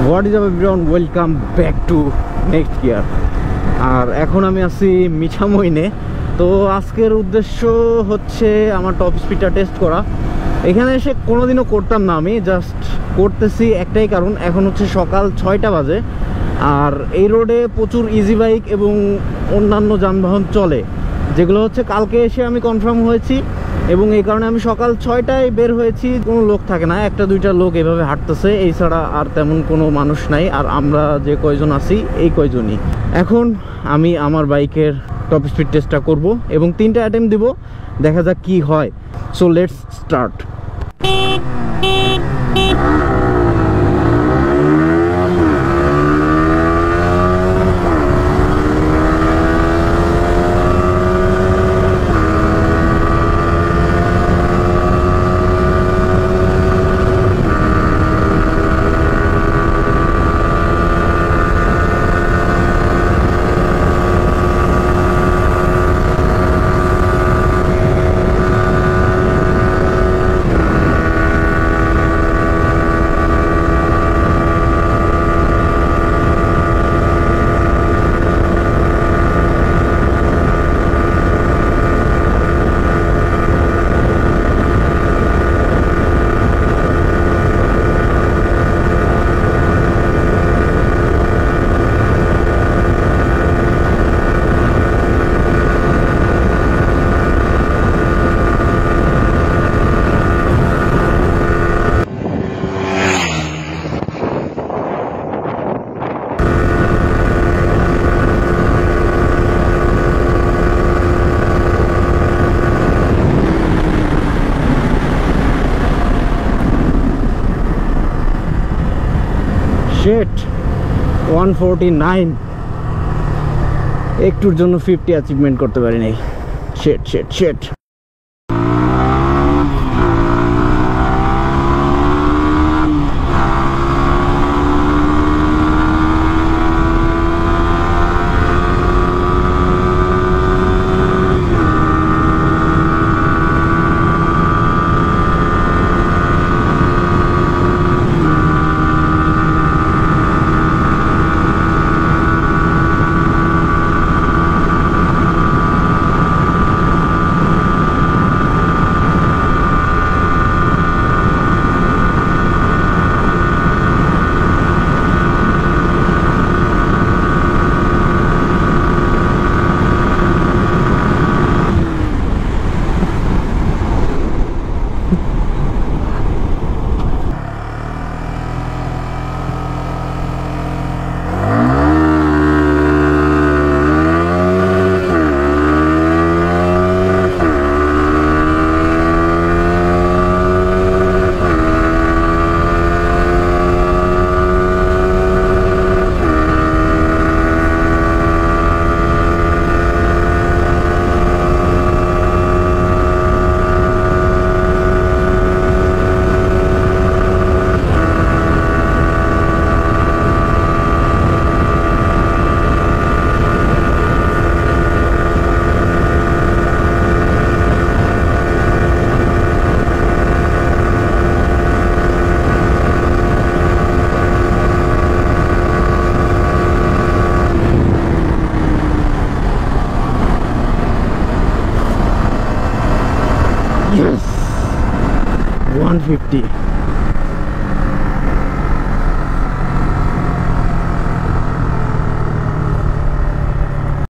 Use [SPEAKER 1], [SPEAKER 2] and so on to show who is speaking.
[SPEAKER 1] What is up everyone, welcome back to next gear. আর এখন আমি আছি মিঠামইনে। তো আজকের উদ্দেশ্য হচ্ছে আমার টপ স্পিডটা টেস্ট করা। এখানে এসে কোনোদিনও করতাম না, আমি জাস্ট করতেছি একটাই কারণ, এখন হচ্ছে সকাল 6টা বাজে আর এই রোডে প্রচুর ইজি বাইক এবং অন্যান্য যানবাহন চলে, যেগুলো হচ্ছে কালকে এসে আমি কনফার্ম হয়েছি। এবং এই কারণে আমি সকাল 6টায় বের হয়েছি। কোনো লোক থাকে না, একটা দুইটা লোক এভাবে হাঁটতেছে, এই ছাড়া আর তেমন কোনো মানুষ নাই। আর আমরা যে কয়জন আছি এই কয়জনই। এখন আমি আমার বাইকের টপ স্পিড টেস্টটা করব এবং 3টা অ্যাটেম্প দিব, দেখা যাক কি হয়। So let's start. Shit, 149, একটুর জন্য 50 অ্যাচিভমেন্ট করতে পারি নাই। Shit shit shit. Yes, 150.